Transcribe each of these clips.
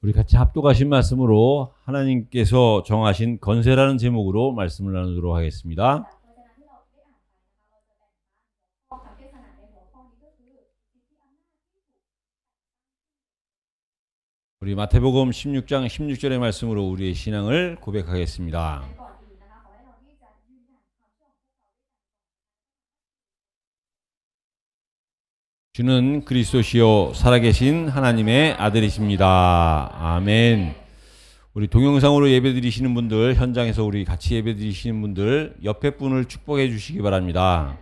우리 같이 합독하신 말씀으로 하나님께서 정하신 건세라는 제목으로 말씀을 나누도록 하겠습니다. 우리 마태복음 16장 16절의 말씀으로 우리의 신앙을 고백하겠습니다. 주는 그리스도시요 살아계신 하나님의 아들이십니다. 아멘. 우리 동영상으로 예배드리시는 분들, 현장에서 우리 같이 예배드리시는 분들, 옆에 분을 축복해 주시기 바랍니다.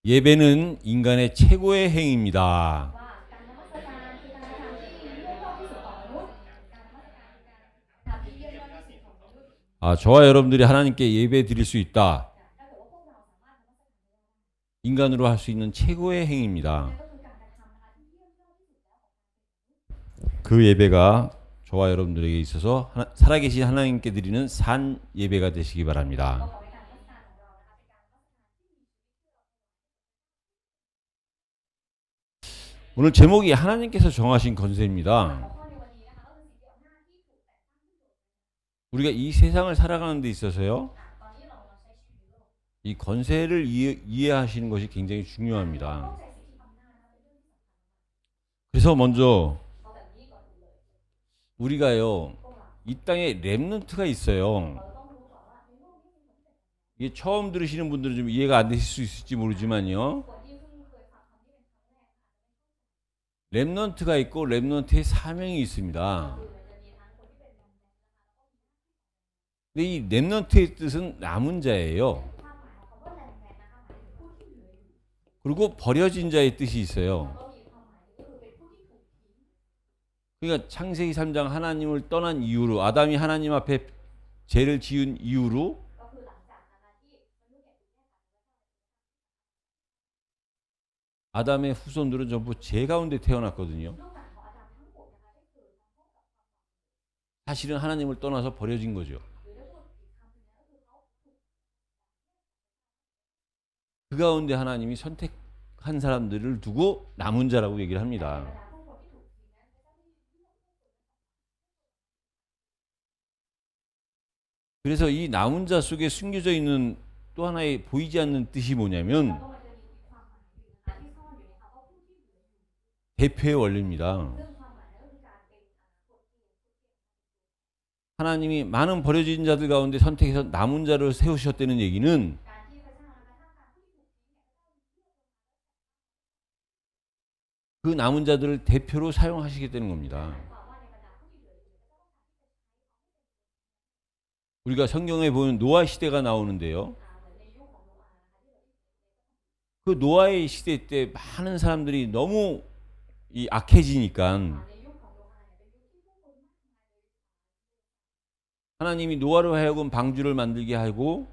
예배는 인간의 최고의 행위입니다. 저와 여러분들이 하나님께 예배 드릴 수 있다. 인간으로 할 수 있는 최고의 행위입니다. 그 예배가 저와 여러분들에게 있어서 살아계신 하나님께 드리는 산 예배가 되시기 바랍니다. 오늘 제목이 하나님께서 정하신 건세입니다. 우리가 이 세상을 살아가는 데 있어서요, 이 건세를 이해하시는 것이 굉장히 중요합니다. 그래서 먼저 우리가요, 이 땅에 렘넌트가 있어요. 이게 처음 들으시는 분들은 좀 이해가 안 되실 수 있을지 모르지만요, 렘넌트가 있고 렘넌트의 사명이 있습니다. 근데 이 렘넌트의 뜻은 남은 자예요. 그리고 버려진 자의 뜻이 있어요. 그러니까 창세기 3장 하나님을 떠난 이후로, 아담이 하나님 앞에 죄를 지은 이후로 아담의 후손들은 전부 죄 가운데 태어났거든요. 사실은 하나님을 떠나서 버려진 거죠. 그 가운데 하나님이 선택한 사람들을 두고 남은 자라고 얘기를 합니다. 그래서 이 남은 자 속에 숨겨져 있는 또 하나의 보이지 않는 뜻이 뭐냐면 대표의 원리입니다. 하나님이 많은 버려진 자들 가운데 선택해서 남은 자를 세우셨다는 얘기는 그 남은 자들을 대표로 사용하시겠다는 겁니다. 우리가 성경에 보면 노아 시대가 나오는데요. 그 노아의 시대 때 많은 사람들이 너무 악해지니까 하나님이 노아로 하여금 방주를 만들게 하고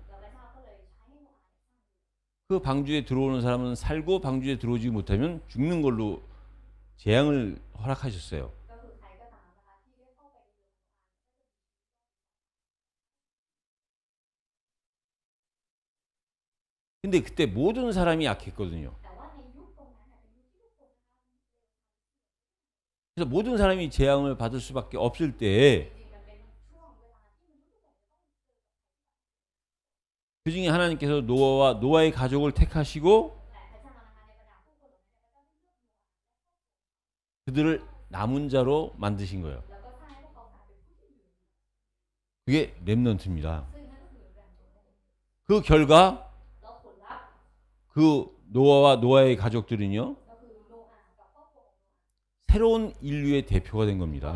그 방주에 들어오는 사람은 살고 방주에 들어오지 못하면 죽는 걸로 재앙을 허락하셨어요. 근데 그때 모든 사람이 악했거든요. 그래서 모든 사람이 재앙을 받을 수밖에 없을 때 그중에 하나님께서 노아와 노아의 가족을 택하시고 그들을 남은 자로 만드신 거예요. 그게 렘넌트입니다. 그 결과 그 노아와 노아의 가족들은요, 새로운 인류의 대표가 된 겁니다.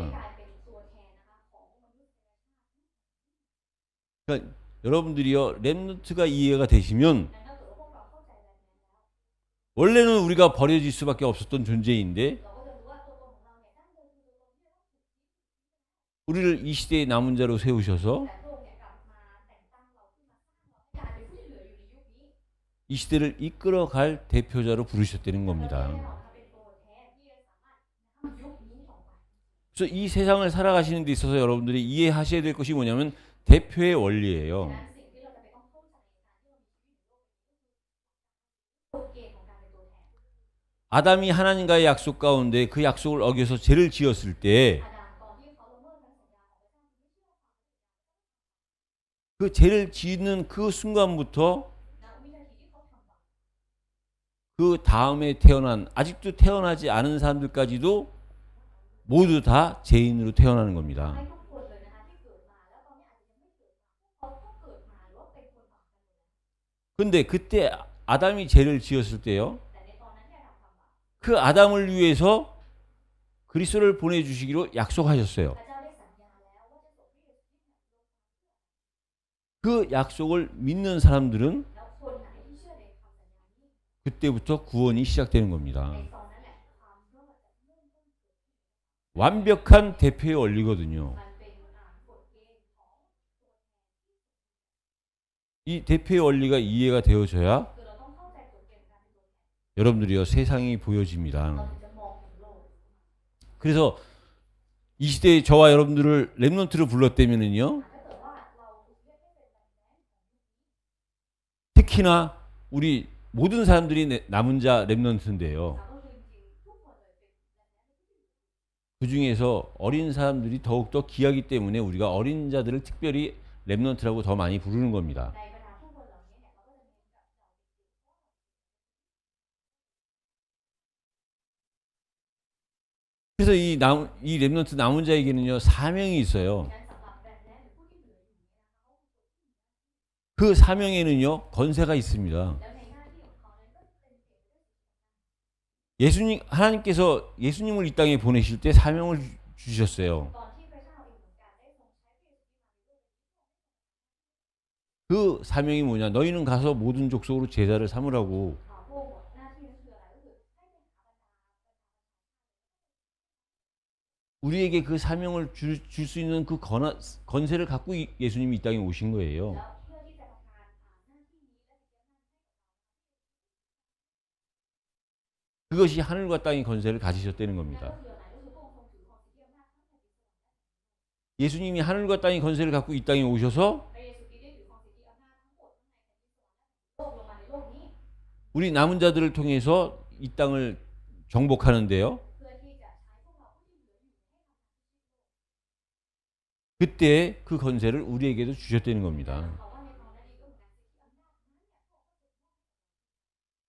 그러니까 여러분들이요, 렘넌트가 이해가 되시면 원래는 우리가 버려질 수밖에 없었던 존재인데 우리를 이 시대의 남은 자로 세우셔서 이 시대를 이끌어갈 대표자로 부르셨다는 겁니다. 그래서 이 세상을 살아가시는 데 있어서 여러분들이 이해하셔야 될 것이 뭐냐면 대표의 원리예요. 아담이 하나님과의 약속 가운데 그 약속을 어겨서 죄를 지었을 때 그 죄를 짓는 그 순간부터 그 다음에 태어난 아직도 태어나지 않은 사람들까지도 모두 다 죄인으로 태어나는 겁니다. 근데 그때 아담이 죄를 지었을 때요. 그 아담을 위해서 그리스도를 보내주시기로 약속하셨어요. 그 약속을 믿는 사람들은 그때부터 구원이 시작되는 겁니다. 완벽한 대표의 원리거든요. 이 대표의 원리가 이해가 되어져야 여러분들이요 세상이 보여집니다. 그래서 이 시대에 저와 여러분들을 렘넌트로 불렀다면은요, 특히나 우리 모든 사람들이 남은 자 렘넌트인데요. 그 중에서 어린 사람들이 더욱더 귀하기 때문에 우리가 어린 자들을 특별히 렘넌트라고 더 많이 부르는 겁니다. 그래서 이 렘넌트 남은 자에게는요 사명이 있어요. 그 사명에는요 권세가 있습니다. 하나님께서 예수님을 이 땅에 보내실 때 사명을 주셨어요. 그 사명이 뭐냐? 너희는 가서 모든 족속으로 제자를 삼으라고. 우리에게 그 사명을 줄 수 있는 그 건세를 갖고 예수님이 이 땅에 오신 거예요. 그것이 하늘과 땅의 건세를 가지셨다는 겁니다. 예수님이 하늘과 땅의 건세를 갖고 이 땅에 오셔서 우리 남은 자들을 통해서 이 땅을 정복하는데요. 그때 그 건세를 우리에게도 주셨다는 겁니다.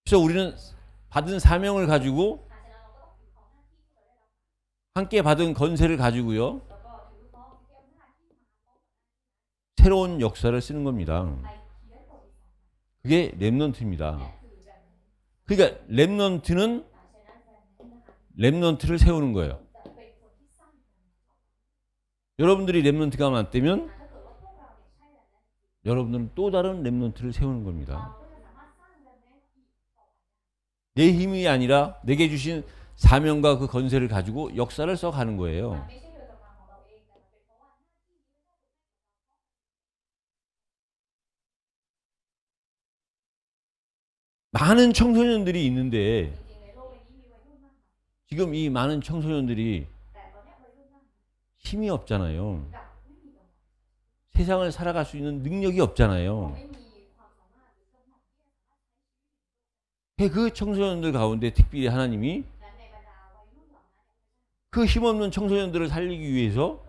그래서 우리는 받은 사명을 가지고 함께 받은 건세를 가지고요. 새로운 역사를 쓰는 겁니다. 그게 렘넌트입니다. 그러니까 렘넌트를 세우는 거예요. 여러분들이 렘넌트가 맞다면 여러분들은 또 다른 렘넌트를 세우는 겁니다. 내 힘이 아니라 내게 주신 사명과 그 건세를 가지고 역사를 써가는 거예요. 많은 청소년들이 있는데 지금 이 많은 청소년들이 힘이 없잖아요. 세상을 살아갈 수 있는 능력이 없잖아요. 그 청소년들 가운데 특별히 하나님이 그 힘없는 청소년들을 살리기 위해서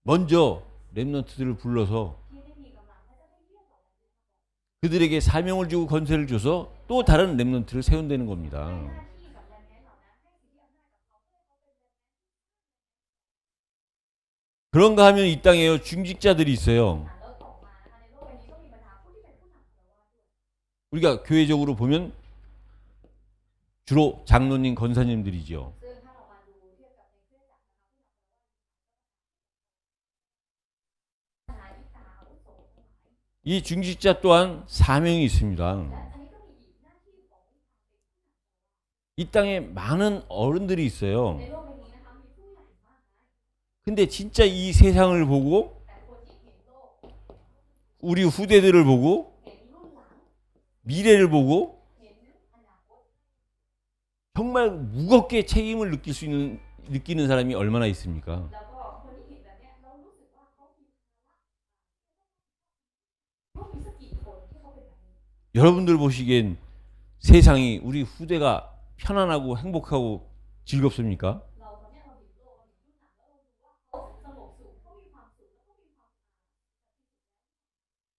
먼저 렘넌트들을 불러서 그들에게 사명을 주고 건세를 줘서 또 다른 렘넌트를 세운다는 겁니다. 그런가 하면 이 땅에 중직자들이 있어요. 우리가 교회적으로 보면 주로 장로님, 권사님들이죠. 이 중직자 또한 사명이 있습니다. 이 땅에 많은 어른들이 있어요. 근데 진짜 이 세상을 보고 우리 후대들을 보고 미래를 보고 정말 무겁게 책임을 느끼는 사람이 얼마나 있습니까? 여러분들 보시기엔 세상이 우리 후대가 편안하고 행복하고 즐겁습니까?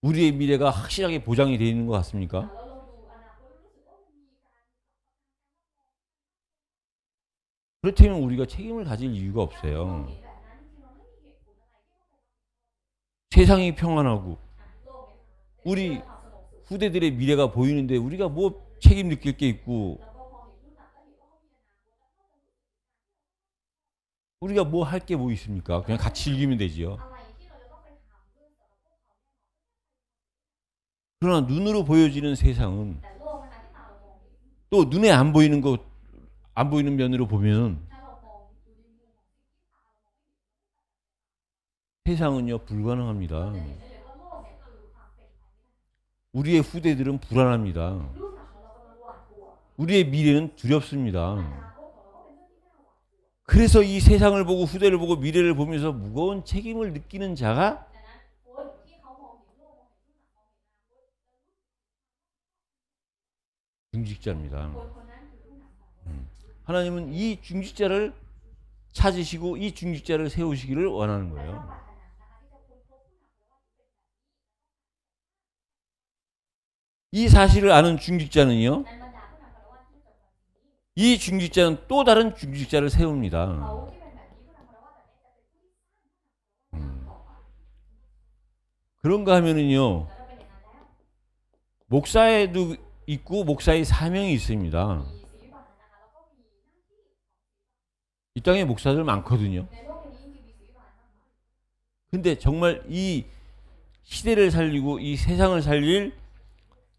우리의 미래가 확실하게 보장이 되어 있는 것 같습니까? 그렇다면 우리가 책임을 가질 이유가 없어요. 세상이 평안하고 우리 후대들의 미래가 보이는데 우리가 뭐 책임 느낄 게 있고 우리가 뭐 할 게 뭐 있습니까? 그냥 같이 즐기면 되지요. 그러나 눈으로 보여지는 세상은 또 눈에 안 보이는 거, 안 보이는 면으로 보면 세상은요 불가능합니다. 우리의 후대들은 불안합니다. 우리의 미래는 두렵습니다. 그래서 이 세상을 보고 후대를 보고 미래를 보면서 무거운 책임을 느끼는 자가 중직자입니다. 하나님은 이 중직자를 찾으시고 이 중직자를 세우시기를 원하는 거예요. 이 사실을 아는 중직자는요, 이 중직자는 또 다른 중직자를 세웁니다. 그런가 하면은요, 목사에도 있고 목사의 사명이 있습니다. 이 땅에 목사들 많거든요. 근데 정말 이 시대를 살리고 이 세상을 살릴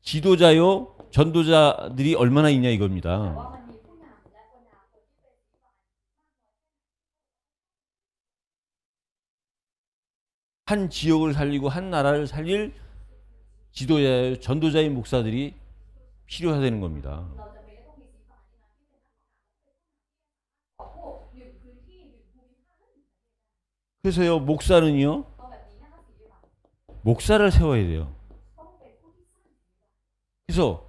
지도자요, 전도자들이 얼마나 있냐 이겁니다. 한 지역을 살리고 한 나라를 살릴 지도자요, 전도자인 목사들이 필요하다는 겁니다. 그래서요, 목사는요, 목사를 세워야 돼요. 그래서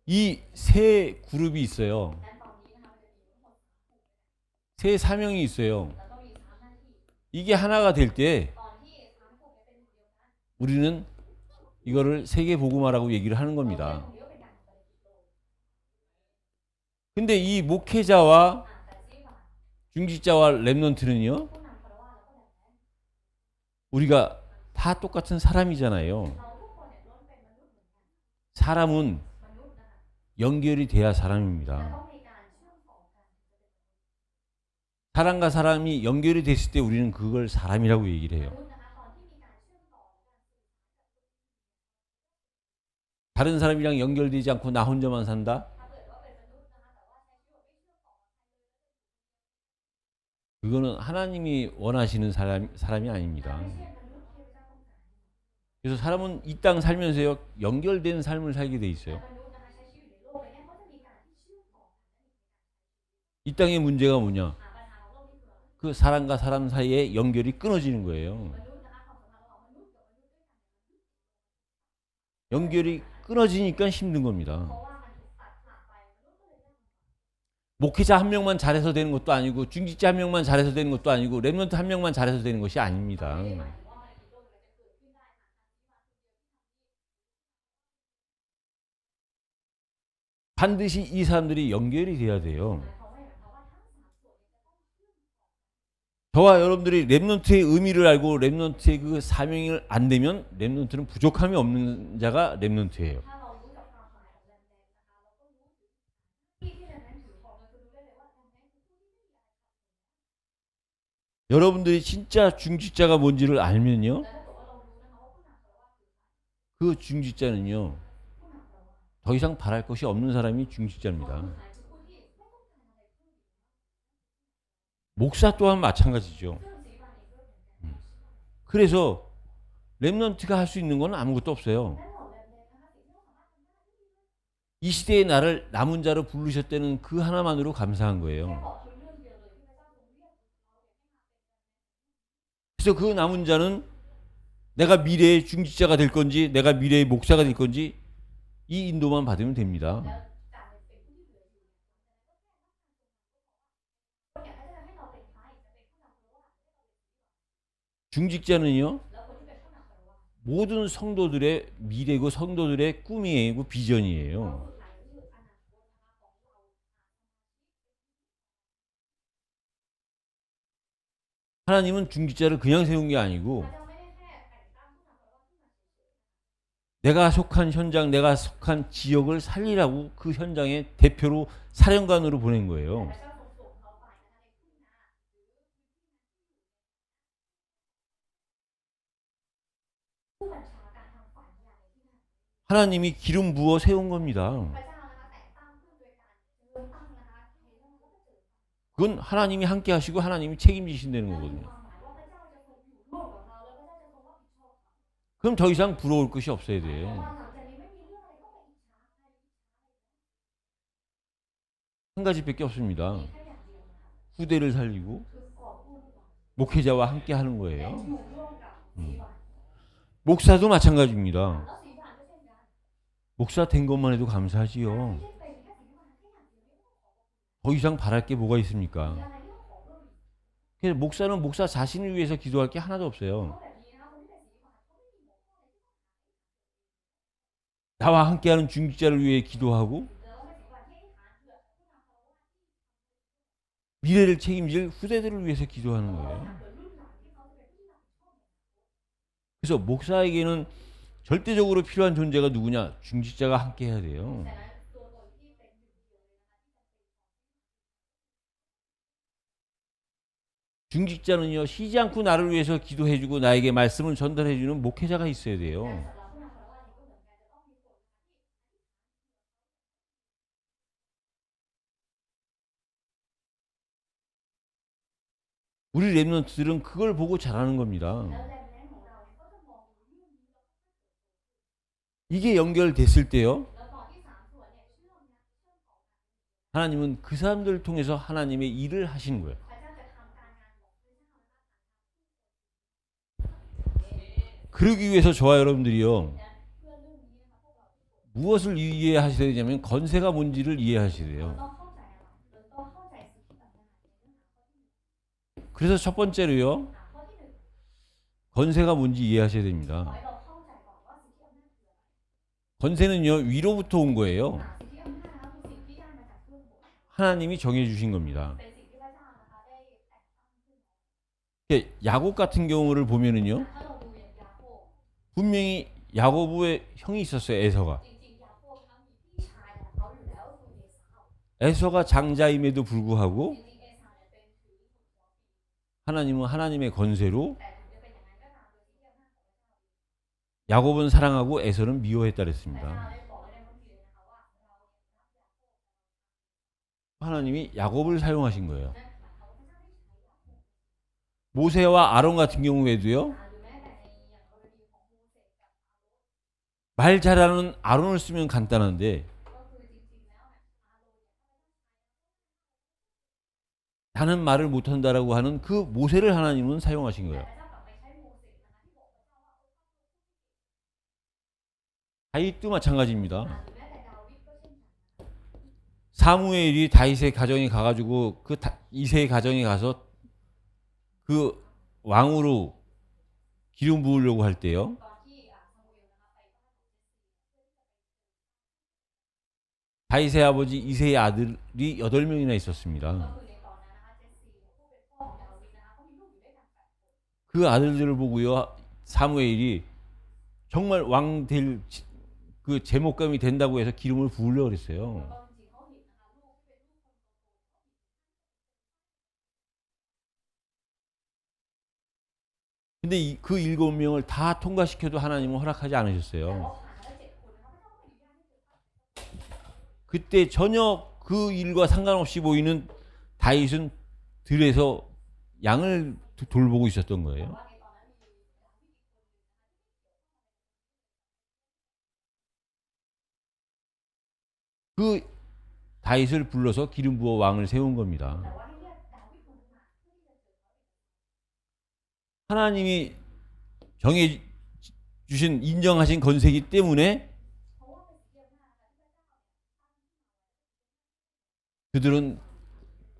이 세 그룹이 있어요. 세 사명이 있어요. 이게 하나가 될 때 우리는 이거를 세계 복음화라고 얘기를 하는 겁니다. 근데 이 목회자와 중직자와 렘넌트는요, 우리가 다 똑같은 사람이잖아요. 사람은 연결이 돼야 사람입니다. 사람과 사람이 연결이 됐을 때 우리는 그걸 사람이라고 얘기를 해요. 다른 사람이랑 연결되지 않고 나 혼자만 산다? 그거는 하나님이 원하시는 사람이 아닙니다. 그래서 사람은 이 땅 살면서요, 연결된 삶을 살게 돼 있어요. 이 땅의 문제가 뭐냐? 그 사람과 사람 사이에 연결이 끊어지는 거예요. 연결이 끊어지니까 힘든 겁니다. 목회자 한 명만 잘해서 되는 것도 아니고 중직자 한 명만 잘해서 되는 것도 아니고 렘넌트 한 명만 잘해서 되는 것이 아닙니다. 반드시 이 사람들이 연결이 돼야 돼요. 저와 여러분들이 렘넌트의 의미를 알고 렘넌트의 그 사명을 안 되면 렘넌트는 부족함이 없는 자가 렘넌트예요. 여러분들이 진짜 중직자가 뭔지를 알면요, 그 중직자는요, 더 이상 바랄 것이 없는 사람이 중직자입니다. 목사 또한 마찬가지죠. 그래서 렘넌트가 할 수 있는 건 아무것도 없어요. 이 시대에 나를 남은 자로 부르셨다는 그 하나만으로 감사한 거예요. 그래서 그 남은 자는 내가 미래의 중직자가 될 건지 내가 미래의 목사가 될 건지 이 인도만 받으면 됩니다. 중직자는요, 모든 성도들의 미래고 성도들의 꿈이고 비전이에요. 하나님은 중직자를 그냥 세운 게 아니고 내가 속한 현장, 내가 속한 지역을 살리라고 그 현장의 대표로 사령관으로 보낸 거예요. 하나님이 기름 부어 세운 겁니다. 그건 하나님이 함께 하시고 하나님이 책임지신다는 거거든요. 그럼 더 이상 부러울 것이 없어야 돼요. 한 가지밖에 없습니다. 후대를 살리고 목회자와 함께 하는 거예요. 목사도 마찬가지입니다. 목사 된 것만 해도 감사하지요. 더 이상 바랄 게 뭐가 있습니까? 그래서 목사는 목사 자신을 위해서 기도할 게 하나도 없어요. 나와 함께하는 중직자를 위해 기도하고 미래를 책임질 후대들을 위해서 기도하는 거예요. 그래서 목사에게는 절대적으로 필요한 존재가 누구냐? 중직자가 함께 해야 돼요. 중직자는요, 쉬지 않고 나를 위해서 기도해주고 나에게 말씀을 전달해주는 목회자가 있어야 돼요. 우리 랩런트들은 그걸 보고 잘하는 겁니다. 이게 연결됐을 때요, 하나님은 그 사람들을 통해서 하나님의 일을 하신 거예요. 그러기 위해서 저와 여러분들이요, 무엇을 이해하셔야 되냐면 건세가 뭔지를 이해하셔야 돼요. 그래서 첫 번째로요, 건세가 뭔지 이해하셔야 됩니다. 건세는요, 위로부터 온 거예요. 하나님이 정해주신 겁니다. 야곱 같은 경우를 보면은요, 분명히 야곱의 형이 있었어요. 에서가. 에서가 장자임에도 불구하고 하나님은 하나님의 건세로 야곱은 사랑하고 에서는 미워했다 그랬습니다. 하나님이 야곱을 사용하신 거예요. 모세와 아론 같은 경우에도요, 말 잘하는 아론을 쓰면 간단한데 나는 말을 못한다라고 하는 그 모세를 하나님은 사용하신 거예요. 다윗도 마찬가지입니다. 사무엘이 다윗의 가정에 가가지고 그 이세의 가정에 가서 그 왕으로 기름 부으려고 할 때요, 다윗의 아버지 이세의 아들이 8명이나 있었습니다. 그 아들들을 보고요, 사무엘이 정말 왕 될 그 제목감이 된다고 해서 기름을 부으려고 그랬어요. 근데 그 7명을 다 통과시켜도 하나님은 허락하지 않으셨어요. 그때 전혀 그 일과 상관없이 보이는 다윗은 들에서 양을 돌보고 있었던 거예요. 그 다윗을 불러서 기름 부어 왕을 세운 겁니다. 하나님이 정해 주신 인정하신 건세이기 때문에 그들은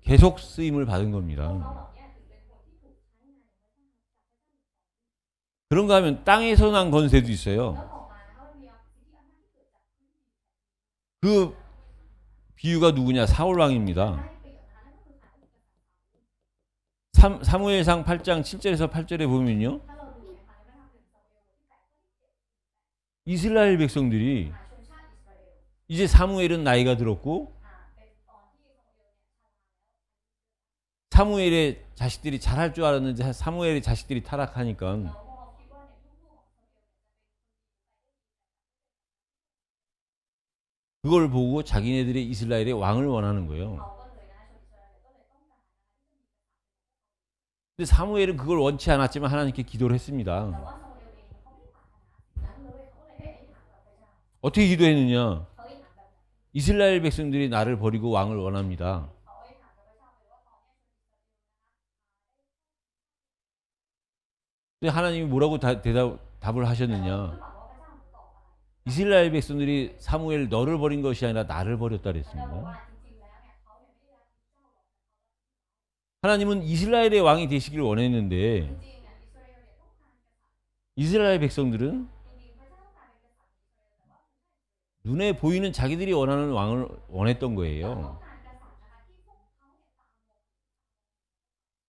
계속 쓰임을 받은 겁니다. 그런가 하면 땅에서 난 권세도 있어요. 그 비유가 누구냐? 사울 왕입니다. 사무엘상 8장 7절에서 8절에 보면요. 이스라엘 백성들이 이제 사무엘은 나이가 들었고 사무엘의 자식들이 잘할 줄 알았는데 사무엘의 자식들이 타락하니까 그걸 보고 자기네들의 이스라엘의 왕을 원하는 거예요. 근데 사무엘은 그걸 원치 않았지만 하나님께 기도를 했습니다. 어떻게 기도했느냐? 이스라엘 백성들이 나를 버리고 왕을 원합니다. 근데 하나님이 뭐라고 답을 하셨느냐? 이스라엘 백성들이 사무엘 너를 버린 것이 아니라 나를 버렸다 그랬습니다. 하나님은 이스라엘의 왕이 되시기를 원했는데 이스라엘 백성들은 눈에 보이는 자기들이 원하는 왕을 원했던 거예요.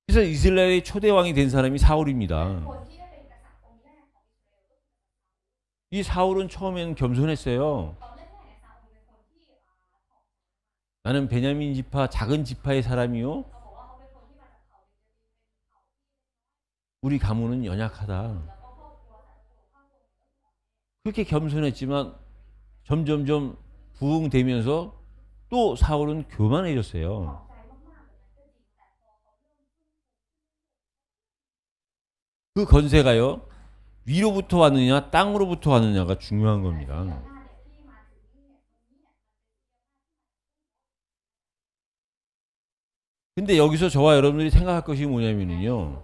그래서 이스라엘의 초대 왕이 된 사람이 사울입니다. 이 사울은 처음에는 겸손했어요. 나는 베냐민 지파 작은 지파의 사람이요. 우리 가문은 연약하다. 그렇게 겸손했지만 점점점 부흥되면서 또 사울은 교만해졌어요. 그 건세가요. 위로부터 왔느냐 땅으로부터 왔느냐가 중요한 겁니다. 근데 여기서 저와 여러분들이 생각할 것이 뭐냐면요.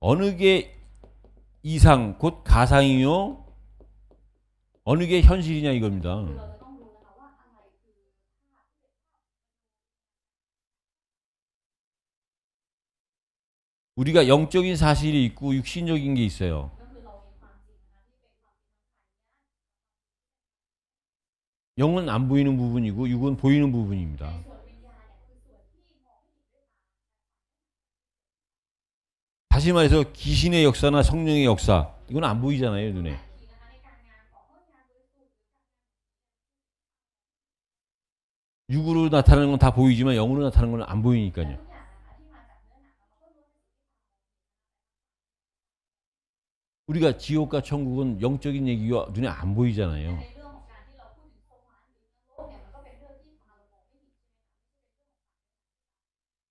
어느 게 이상 곧 가상이요 어느 게 현실이냐 이겁니다. 우리가 영적인 사실이 있고 육신적인 게 있어요. 영은 안 보이는 부분이고 육은 보이는 부분입니다. 다시 말해서 귀신의 역사나 성령의 역사 이건 안 보이잖아요 눈에. 육으로 나타나는 건 다 보이지만 영으로 나타나는 건 안 보이니까요. 우리가 지옥과 천국은 영적인 얘기가 눈에 안 보이잖아요.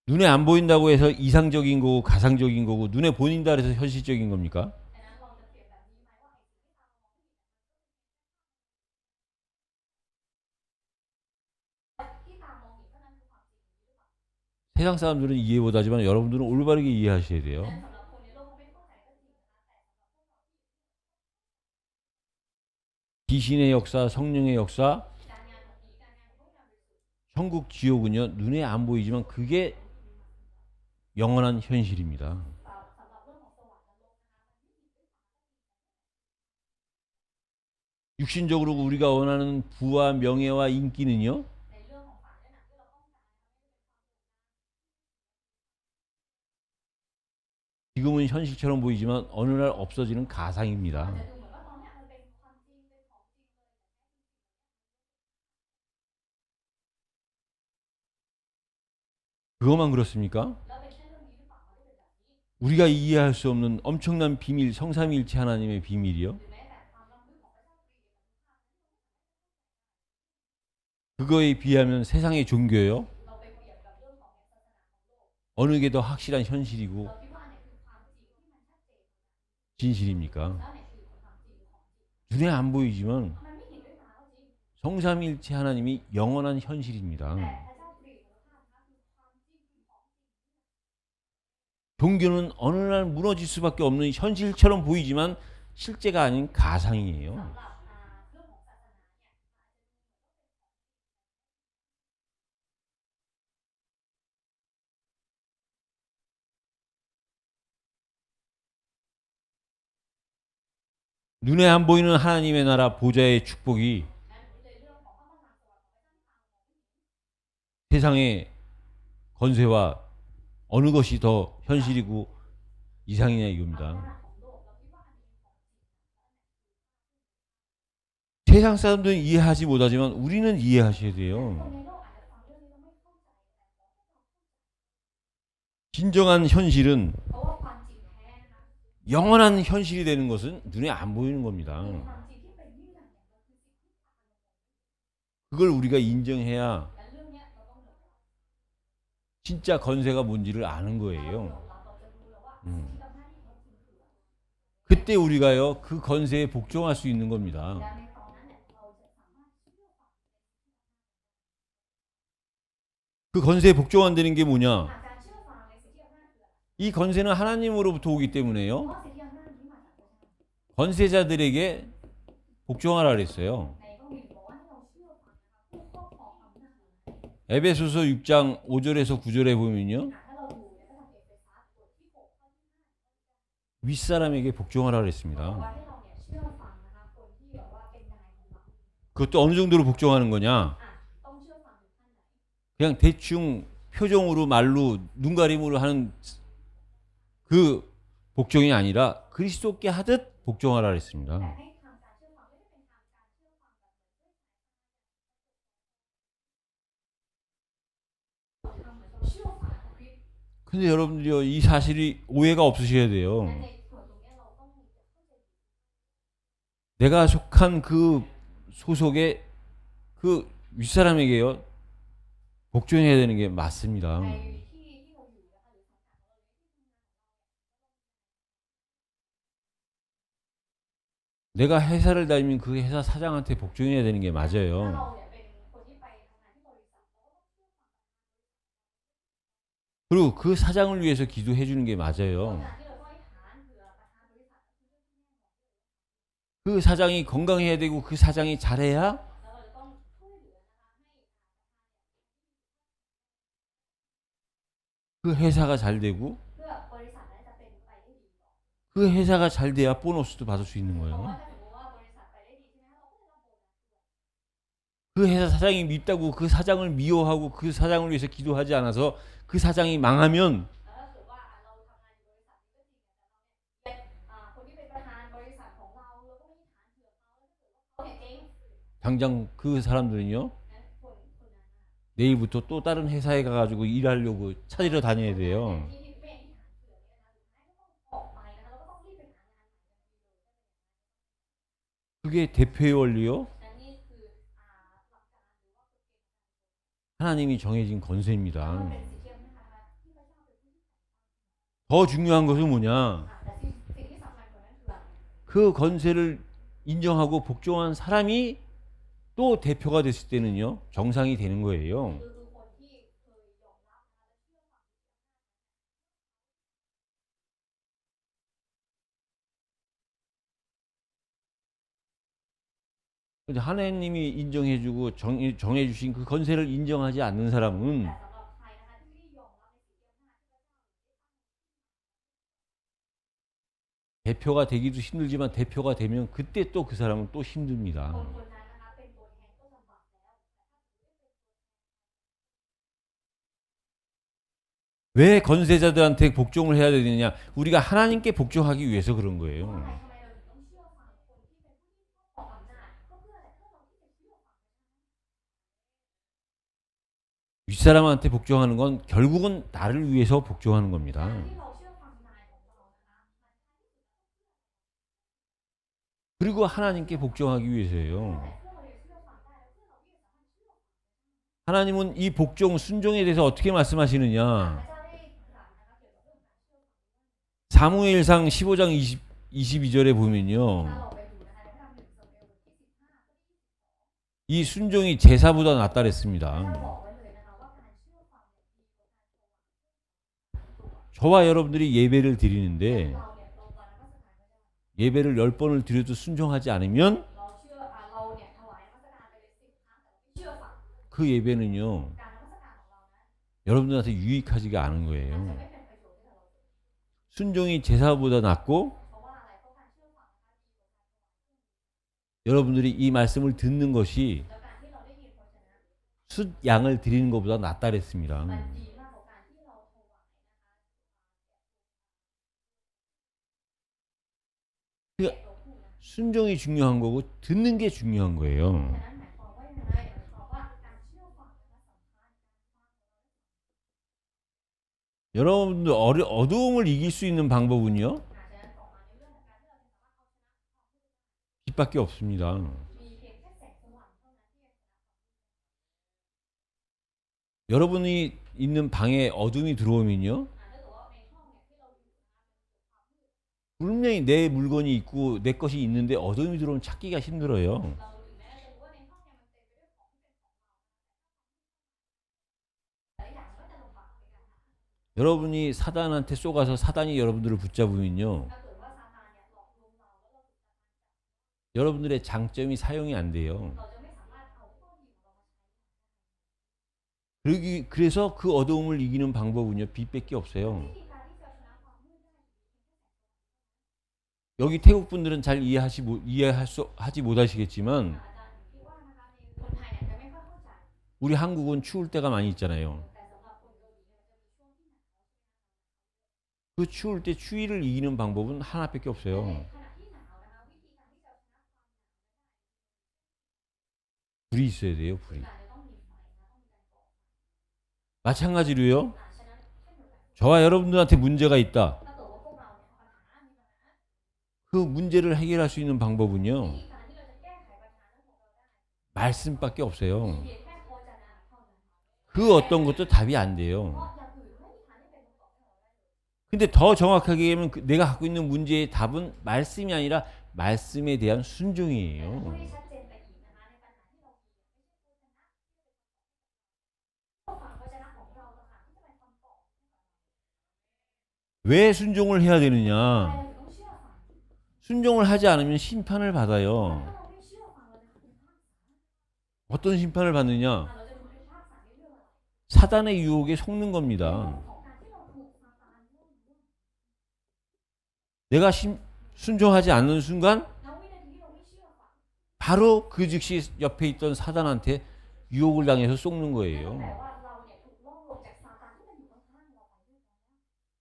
눈에 안 보인다고 해서 이상적인 거고 가상적인 거고 눈에 보인다 해서 현실적인 겁니까? 세상 사람들은 이해 못하지만 여러분들은 올바르게 이해하셔야 돼요. 귀신의 역사, 성령의 역사, 천국, 지옥은요 눈에 안 보이지만 그게 영원한 현실입니다. 육신적으로 우리가 원하는 부와 명예와 인기는요 지금은 현실처럼 보이지만 어느 날 없어지는 가상입니다. 그것만 그렇습니까? 우리가 이해할 수 없는 엄청난 비밀, 성삼위일체 하나님의 비밀이요. 그거에 비하면 세상의 종교요. 어느 게 더 확실한 현실이고 진실입니까? 눈에 안 보이지만 성삼위일체 하나님이 영원한 현실입니다. 종교는 어느 날 무너질 수밖에 없는 현실처럼 보이지만 실제가 아닌 가상이에요. 눈에 안 보이는 하나님의 나라 보좌의 축복이 세상의 건세와 어느 것이 더 현실이고 이상이냐 이겁니다. 세상 사람들은 이해하지 못하지만 우리는 이해하셔야 돼요. 진정한 현실은 영원한 현실이 되는 것은 눈에 안 보이는 겁니다. 그걸 우리가 인정해야 진짜 건세가 뭔지를 아는 거예요. 그때 우리가요 그 건세에 복종할 수 있는 겁니다. 그 건세에 복종 안 되는 게 뭐냐? 이 건세는 하나님으로부터 오기 때문에요. 건세자들에게 복종하라 그랬어요. 에베소서 6장 5절에서 9절에 보면요. 윗사람에게 복종하라 그랬습니다. 그것도 어느 정도로 복종하는 거냐? 그냥 대충 표정으로 말로 눈가림으로 하는 그 복종이 아니라 그리스도께 하듯 복종하라 그랬습니다. 근데 여러분들이요 이 사실이 오해가 없으셔야 돼요. 내가 속한 그 소속의 그 윗사람에게요 복종해야 되는 게 맞습니다. 내가 회사를 다니면 그 회사 사장한테 복종해야 되는 게 맞아요. 그리고 그 사장을 위해서 기도해 주는 게 맞아요. 그 사장이 건강해야 되고 그 사장이 잘해야 그 회사가 잘 되고 그 회사가 잘 돼야 보너스도 받을 수 있는 거예요. 그 회사 사장이 밉다고 그 사장을 미워하고 그 사장을 위해서 기도하지 않아서 그 사장이 망하면 당장 그 사람들은요 내일부터 또 다른 회사에 가가지고 일하려고 찾으러 다녀야 돼요. 그게 대표의 원리요. 하나님이 정해진 건세입니다. 더 중요한 것은 뭐냐? 그 건세를 인정하고 복종한 사람이 또 대표가 됐을 때는요 정상이 되는 거예요. 하나님이 인정해주고 정해주신 그 건세를 인정하지 않는 사람은 대표가 되기도 힘들지만 대표가 되면 그때 또 그 사람은 또 힘듭니다. 왜 건세자들한테 복종을 해야 되느냐? 우리가 하나님께 복종하기 위해서 그런 거예요. 윗사람한테 복종하는 건 결국은 나를 위해서 복종하는 겁니다. 그리고 하나님께 복종하기 위해서예요. 하나님은 이 복종, 순종에 대해서 어떻게 말씀하시느냐? 사무엘상 15장 22절에 보면요. 이 순종이 제사보다 낫다 그랬습니다. 저와 여러분들이 예배를 드리는데 예배를 10번을 드려도 순종하지 않으면 그 예배는요. 여러분들한테 유익하지가 않은 거예요. 순종이 제사보다 낫고 여러분들이 이 말씀을 듣는 것이 แล้วการที่เราได้ยินพระวจนะ 숫 양을 드리는 것보다 낫다 그랬습니다. มันดีมากกว่าการที่เราถวายนะคะ 그 แกะตัวผู้นะ 순종이 중요한 거고 듣는 게 중요한 ฉะ 거예요. นั้นหมายความว่ายังไงหมายความว่าการเชื่อฟังนะคะสำคัญ 여러분들 어두움을 이길 수 있는 방법은요? ฉะนั้นต่อมาในเรื่องของการที่เราจะสามารถเอาชนะความมืด 빛밖에 없습니다. มีเพียงแค่แสงสว่างเท่านั้นที่จะชนะ 여러분이 있는 방에 어둠이 들어오면요. ถ้าเกิดว่าในห้องเนี่ยที่เราอยู่นะคะ 분명히 내 물건이 있고 내 것이 있는데 어둠이 들어오면 찾기가 힘들어요. เราถึงแม้จะรู้ว่าในห้องเนี่ยมันเต็มไปด้วยของที่เป็นของเราแต่ละอย่างก็จะลำบากในการหา 여러분이 사단한테 쏘가서 사단이 여러분들을 붙잡으면요. ถ้าเกิดว่าซาตานเนี่ยหลอกลวงเราแล้วเราถูกซาตานจับ 여러분들의 장점이 사용이 안 돼요. เราจะไม่สามารถเอาข้อดีของเรามาใช้ 그래서 그 어두움을 이기는 방법은요. 빛밖에 없어요. วิธีการที่จะชนะความมืดได้ 여기 태국 분들은 잘 하지 못하시겠지만 อาจารย์คิดว่านะคะในคนไทยเนี่ยจะไม่ค่อยเข้าใจ 우리 한국은 추울 때가 많이 있잖아요. แต่สำหรับคนเกาหลีเนี่ยจะมีช่วงที่หนาว 그 추울 때 추위를 이기는 방법은 하나밖에 ใน 없어요. ขณะที่หนาวนะคะวิธีการที่จะชนะความ 불이 있어야 돼요. 불이. หนาวจะต้องมีไฟนะต้องมีการก่อ 마찬가지로요. ฉะนั้นเช่นเดียวกัน 저와 여러분들한테 문제가 있다. ถ้าเกิดว่าพวกเราเนี่ยปัญหามีปัญหา 그 문제를 해결할 수 있는 방법은요. วิธีการที่เราจะแก้ไขปัญหานั้นของเราได้ 말씀밖에 없어요. เพียงแค่พระวจนะเท่านั้น 그 어떤 것도 답이 안 เพ 돼요. ราะอย่างอื่นไม่มีทางที่เป็นคำตอบให้เราได้เลย 근데 더 정확하게 얘기하면 내가 갖고 있는 문제의 답은 말씀이 아니라 말씀에 대한 แต่พูด 순종이에요. ให้ชัดเจนไปอีกนะคะในปัญหาที่เรามีไม่ใช่พระวจนะที่จะเป็นคำตอบให้เราฟังพระวจนะของเราต่างหากที่จะเป็นคำตอบ 왜 순종을 해야 ทำไม 되느냐? เราถึงต้องเชื่อฟัง 순종을 하지 않으면 심판을 ถ้า 받아요. เราไม่เชื่อฟังเราจะถูกพิพากษา 어떤 심판을 받느냐? เราจะถูกพิพากษาในเรื่องอะไร 사단의 유혹에 속는 เรื่อง 겁니다. ของการที่เราถูกซาตานล่วงละเมิด 내가 순종하지 않는 순간 แล้ววินาทีที่เราไม่เชื่อฟัง 바로 그 즉시 옆에 있던 사단한테 유혹을 당해서 속는 นั่น 거예요. แปลว่าเราเนี่ยถูกล่อลวงจากซาตานที่มันอยู่ข้างๆเราไปด้วยกัน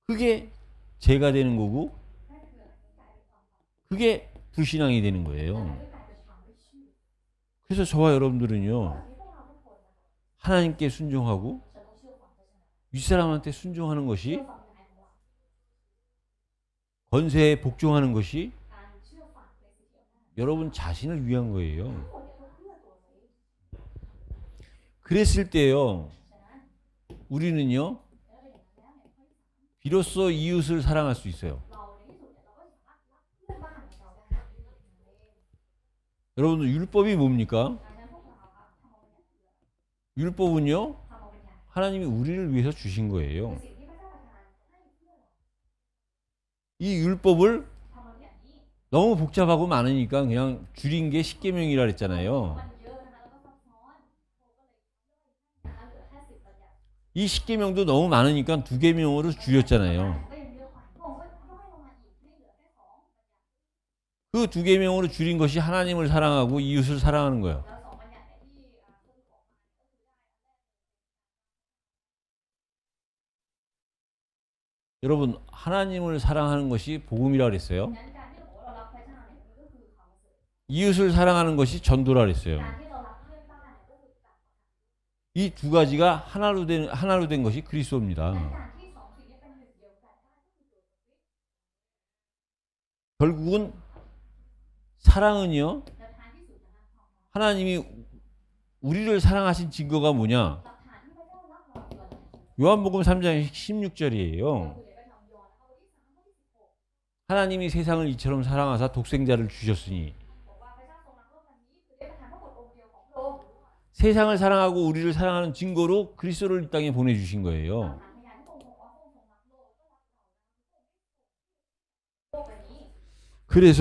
그게 죄가 되는 거고 นั่นคืออะไรกลายเป็นความบาป 그게 불신앙이 되는 นั่น 거예요. คือกลายเป็นความไม่เชื่อ 그래서 저와 여러분들은요. แบบนี้พวกเราทุกคนนะคะ 하나님께 순종하고 จะต้องเชื่อฟังพระวจนะ 윗사람한테 순종하는 เชื่อ 것이 ฟังนายของเรา 권세에 복종하는 것이 การเชื่อฟังในสิ่งที่อำนาจ 여러분 자신을 위한 거예요. ทั้งหมดเนี่ยก็เพื่อตัวเราเอง 그랬을 때요. ฉะนั้น 우리는요. แล้วเป็นอย่างนั้นแล้วเนี่ยข้อที่สาม 비로소 이웃을 사랑할 수 있어요. เราในที่สุดเนี่ยเราก็สามารถรักเพื่อนบ้านของเราได้ 여러분들 율법이 뭡니까? ดังนั้นพวกเราครับทำเอาเป็นอย่างเดียว 율법은요. ทำเอาเป็นอย่าง 하나님이 우리를 위해서 주신 คือ 거예요. สิ่งที่พระเจ้าประทานให้เพื่อเรา 이 율법을 ทำเอาเป็นอย่างนี้ 너무 복잡하고 많으니까 그냥 줄인 게 10계명이라 그랬잖아요. มันเยอะนะคะแล้วก็ซับซ้อนเราก็เลยนะคะเหลือแค่10บัญญัติ 이 10계명도 너무 많으니까 2계명으로 줄였잖아요. ก็ยังเยอะกว่าพระองค์ก็ย่อยลงมาอีกให้เหลือแค่2บัญญัติ 그 2계명으로 줄인 것이 하나님을 사랑하고 이웃을 사랑하는 거예요. แล้ว2บัญญัติเนี่ยที่สรุปออกมาก็คือได้อันแรก 여러분 하나님을 사랑하는 것이 복음이라 그랬어요. งั้นการที่เราบอกว่าเรารักพระเจ้าเนี่ยมันก็คือความประเสริฐ 이웃을 사랑하는 것이 전도라 그랬어요. การที่เรารักเพื่อนบ้านเนี่ยก็คือการ 이 두 가지가 하나로 된 것이 งั้น 그리스도입니다. การที่สองสิ่งนี้เป็นหนึ่งเดียวกันได้ก็คือตัวคริสต์ 결국은 사랑은요. และท้ายที่สุดนะคะความรัก 하나님이 우리를 사랑하신 증거가 뭐냐? หลักฐานที่พระเจ้ารักเราคืออะไร 요한복음 3장 16절이에요. ก็คือในพระธรรมยอห์นนะคะบทที่3ข้อที่16 하나님이 세상을 이처럼 사랑하사 독생자를 주셨으니 บอกว่าพระเจ้าทรงรักโลกนี้คือได้ประทานพระบุตรองค์เดียวของพระองค์ 세상을 사랑하고 우리를 사랑하는 증거로 그리스도를 이 땅에 보내주신 หลัก 거예요. ฐานพยานที่พระองค์บอกว่าพระองค์ทรงรักโลกก็รักเรานะคะพระองค์ไม่ได้โลกใบนี้ 그래서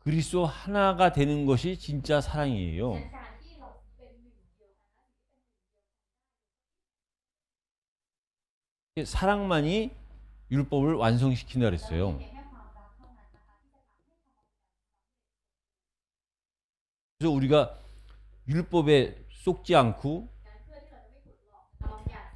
그리스도 하나가 되는 것이 진짜 사랑이에요. ฉะนั้นการที่เราเป็นหนึ่งเดียวกันนะเป็นหนึ่งเดียว 사랑만이 율법을 완성시킨다 แล้ว 그랬어요. เพียงแค่ความรักเท่านั้นนะคะที่จะทำให้ทำเอา 그래서 우리가 율법에 속지 않고 งั้นเพื่อที่เราจะไม่ถูกหลอกเราอยาก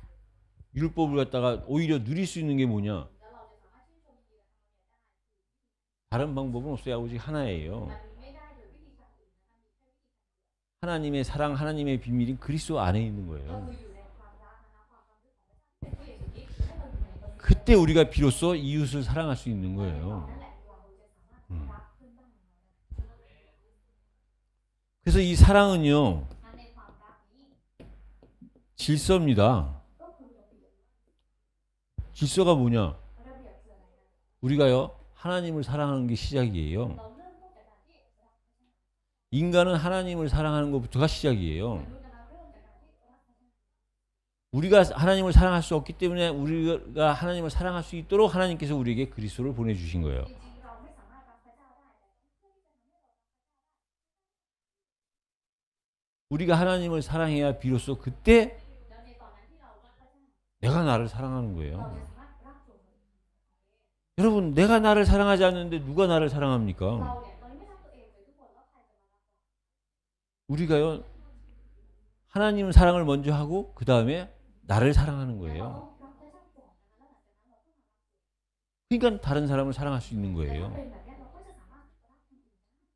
율법을 갖다가 오히려 누릴 수 있는 게 뭐냐? แล้วเราจะสามารถชื่นชมยินดีกับธรรมเนี่ยได้ 다른 방법은 없어요. 오직 하나예요. มันไม่ได้โดยวิธีทางอื่นนะคะมีแค่วิธี 하나님의 사랑, 하나님의 비밀이 그리스도 안에 있는 ก็ 거예요. คืออยู่ในความรักนะคะความรักของพระเจ้าเป็นผู้เยซูคริสต์ให้เราอยู่ในบริสุทธิ์ 그때 우리가 비로소 이웃을 사랑할 수 있는 นั่น 거예요. แหละเราจะสามารถรักเพื่อนบ้านของเราได้ 그래서 이 사랑은요 งั้นในความรักนี้ 질서입니다. ก็คือระเบียบ 질서가 뭐냐? ระเบียบคืออะไรนะ 우리가요 하나님을 사랑하는 게 시작이에요. เราเริ่มต้นจากการที่รัก 인간은 하나님을 사랑하는 것부터가 시작이에요. มนุษย์นะคะเริ่มจากการที่รักพระเจ้า 우리가 하나님을 사랑할 수 없기 때문에 우리가 하나님을 사랑할 수 있도록 하나님께서 우리에게 그리스도를 보내주신 거예요. จริงๆเราไม่สามารถรักพระเจ้าได้แต่เพื่อที่จะทำให้เรา 우리가 하나님을 사랑해야 비로소 그때 แล้วในตอนนั้นที่เรารักพระเจ้า 내가 나를 사랑하는 เรา 거예요. จะสามารถรักตัวเรา 여러분, 내가 나를 사랑하지 않는데 누가 나를 เรา 사랑합니까? เนี่ยตอนนี้ไม่รักตัวเองเลยทุกคนแล้วใครจะมารักเรา 우리가요 하나님 사랑을 먼저 하고 그 다음에 나를 사랑하는 เรา 거예요. ต้องรักพระเจ้าก่อนนะคะแล้วหลังจากนั้นเราก็มารัก 그러니까 다른 사람을 사랑할 수 있는 แต่ถ้า 거예요. เป็นแบบนี้เราก็จะสามารถรักคนอื่นได้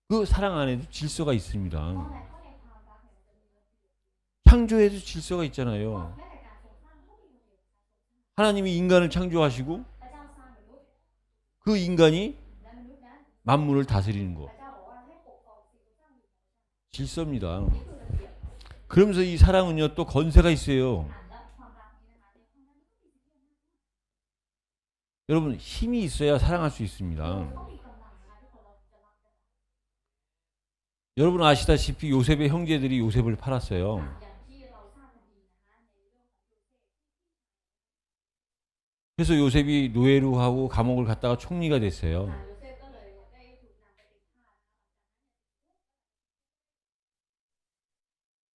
그 사랑 안에도 질서가 เพราะ 있습니다. อะไรเพราะในความรักเนี่ยมันจะมีระเบียบ 창조에도 질서가 있잖아요. แม้แต่การทรงสร้างก็มีระเบียบ 하나님이 인간을 창조하시고 พระเจ้าสร้างมนุษย์ 그 인간이 และมนุษย์นั้น 만물을 다스리는 พ 것. ระเจ้าบอกว่าให้ปกครองสิ่งที่สร้างอยู่ 질서입니다. นี่คือระเบียบ 그러면서 이 사랑은요 또 건세가 있어요. และความรักนี้นะคะในความรักนี้ก็มีสิ่งที่ 여러분 힘이 있어야 사랑할 수 있습니다. ต้องมีกำลังนะคะทุกคนเราจะรักกัน 여러분 아시다시피 요셉의 형제들이 요셉을 팔았어요. อย่างที่เราทราบกันดีนะคะในเรื่องของโยเซฟ 그래서 요셉이 노예로 하고 감옥을 갔다가 총리가 됐어요. โยเซฟก็เลยได้ถูกนำไปเป็นทาส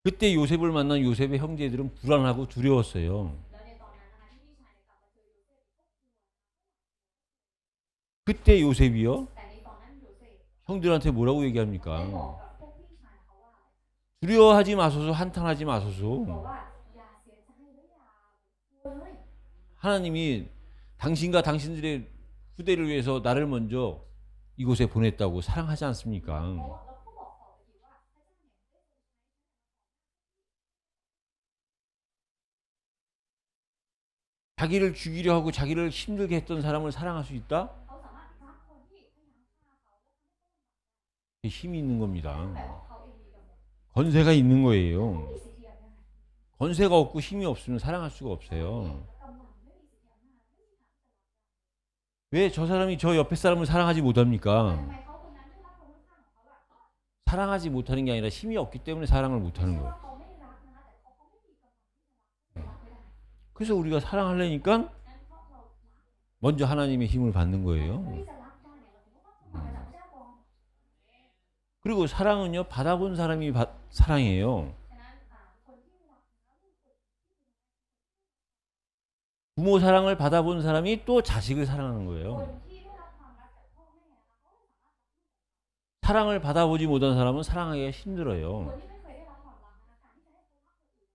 그때 요셉을 만난 요셉의 형제들은 불안하고 두려웠어요. แล้วในตอนนั้นนะคะที่พี่ชายเนี่ยกลับมาเจอโยเซฟก็กลัว 그때 요셉이요 แต่ในตอนนั้นโยเซฟ 형들한테 뭐라고 ได้บ 얘기합니까? อกกับพวกพี่ชายเขาว่า 두려워하지 마소서, 한탄하지 บอก 마소서. ว่าอย่าเสียใจและอย่ากลัวเลย 하나님이 당신과 당신들의 후대를 위해서 나를 먼저 이곳에 보냈다고 사랑하지 เพราะ 않습니까? ว่าเราก็บอกต่อไปอีกว่าพระเจ้าเนี่ยได้ทรงใช้ 자기를 죽이려 하고 자기를 힘들게 했던 사람을 사랑할 수 있다? เขาสามารถรักคนที่พยายามฆ่าเขาและทำให้เขา 그게 힘이 있는 แปล 겁니다. ว่าเขาเองมีกำลัง 건세가 있는 เขา 거예요. มีสิทธิอำนาจ 건세가 없고 힘이 없으면 사랑할 수가 없어요. กำลังไม่มีสิทธิอำนาจไม่มีทางที่จะรัก 왜 저 사람이 저 옆에 사람을 사랑하지 ทำ 못합니까? ไมเขาคนนั้นไม่รักคนข้างๆของเขาล่ะ 사랑하지 못하는 게 아니라 힘이 없기 때문에 사랑을 못하는 ไม่ใช่ 거예요. ว่าเขาไม่รักนะคะแต่เขาไม่มีกำลังที่จะรักไม่ได้ 그래서 우리가 사랑하려니까 งั้นเพราะเรารัก 먼저 하나님의 힘을 받는 เพื่อ 거예요. ที่จะรักได้เนี่ยเราต้องมาจากพระเจ้าก่อน 그리고 사랑은요 받아본 사람이 사랑해요. ฉะนั้นคนที่รักนะคะคือคน 부모 사랑을 받아본 사람이 또 자식을 사랑하는 ค 거예요. นที่ได้รับความรักจากพ่อแม่นะคะเขาสามารถ 사랑을 받아보지 못한 사람은 사랑하기가 คน 힘들어요. ที่ไม่เคยได้รับความรักนะคะการที่จะให้เขารักคนอื่น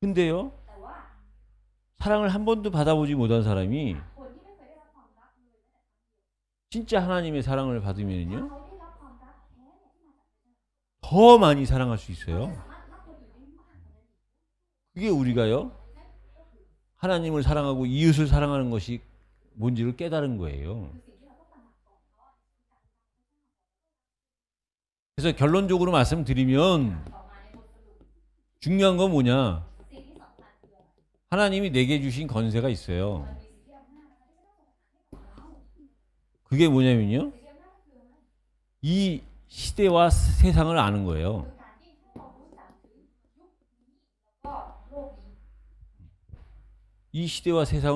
근데요 แต่ว่า 사랑을 한 번도 받아보지 못한 사람이 คนที่ไม่เคยได้รับความรักเลยแม้แต่ 진짜 하나님의 사랑을 ถ้า 받으면요 เขาได้รับความรักแท้เนี่ยที่มาจากพระเจ้า 더 많이 사랑할 수 เขา 있어요. จะสามารถรักคนอื่นได้มากกว่านั้นอีก 그게 우리가요 하나님을 사랑하고 이웃을 사랑하는 것이 뭔지를 깨달은 거예요. คือสิ่งที่เราต้องตระหนักก่อนเพราะว่าคือการรักพระเจ้า 그래서 결론적으로 말씀드리면 ต่อมาในบทสรุป 중요한 건 뭐냐? สิ่งที่สำคัญคืออะไร 하나님이 내게 주신 건세가 있어요. มันมีสิทธิอำนาจนะคะที่พระเจ้าทรงให้กับเรา 그게 뭐냐면요. สิทธิอำนาจคืออะไร 이 시대와 세상을 아는 거예요. คือการที่ให้เรารู้จักถึงยุคนี้แล้วก็โลกนี้ 이 시대와 세상은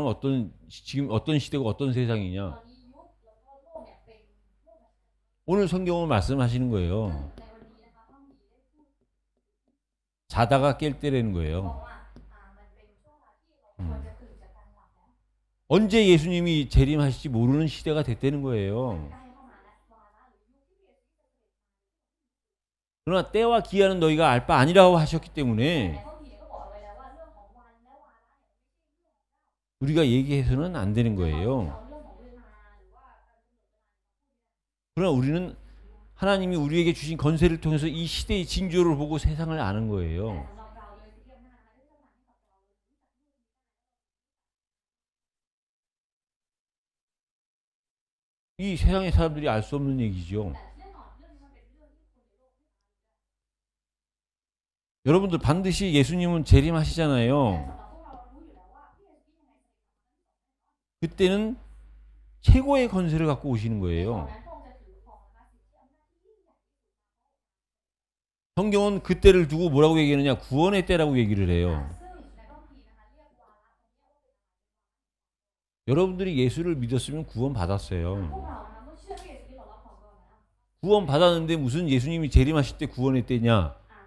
지금 어떤 시대고 어떤 ต 세상이냐? อนนี้ยุคแล้วก็โลกเนี่ยเป็นโลกแบบ 오늘 성경은 말씀하시는 거예요. ในวันนี้นะคะพระมีได้พูด 자다가 깰 때라는 บ 거예요. อกว่ามันเป็นช่วงเวลาที่เราควรจะตื่นจากการหลับแล้ว 언제 예수님이 재림하실지 모르는 시대가 됐다는 거예요. ใกล้เข้ามาแล้ววาระหรือยุคที่พระเยซูจะเสด็จมา 그러나 때와 기한은 너희가 알 바 아니라고 하셨기 แต่ 때문에 ข้อทีเนี่ยก็บอกเอาไว้แล้วว่าเรื่องของวันและวาระเนี่ย 우리가 얘기해서는 안 되는 ไม่ใช่ 거예요. เอาเรื่องของเวลาหรือว่าการกำหนดเวลา 그러나 우리는 하나님이 우리에게 주신 건세를 통해서 이 시대의 징조를 보고 세상을 아는 แต่ 거예요. สำหรับเราโดยสิทธิอำนาจนะคะที่จะทำให้กับเรา 이 세상의 사람들이 알 수 없는 얘기죠. แต่แน่นอนเรื่องนี้มันเป็นเรื่องที่คนในโลกไม่สามารถ 여러분들 반드시 예수님은 แต่ 재림하시잖아요. สำหรับพวกเรารู้อยู่แล้วว่าพระเยซูคริสต์ยังไงเสด็จกลับมา 그때는 최고의 건세를 갖고 오시는 ในตอน 거예요. นั้นพระองค์จะถือครองนะคะสิทธิอำนาจที่ยิ่งใหญ่ 성경은 그때를 두고 뭐라고 얘기하느냐? 구원의 때라고 얘기를 해요. ซึ่งในพระคัมภีร์นะคะเรียกวาระตรงนี้ว่าเป็น 여러분들이 예수를 믿었으면 구원 พวก 받았어요. เรานะคะเมื่อเชื่อพระเยซูคริสต์เรารับความรอดแล้ว 구원 받았는데 무슨 예수님이 재림하실 때 구원의 때냐?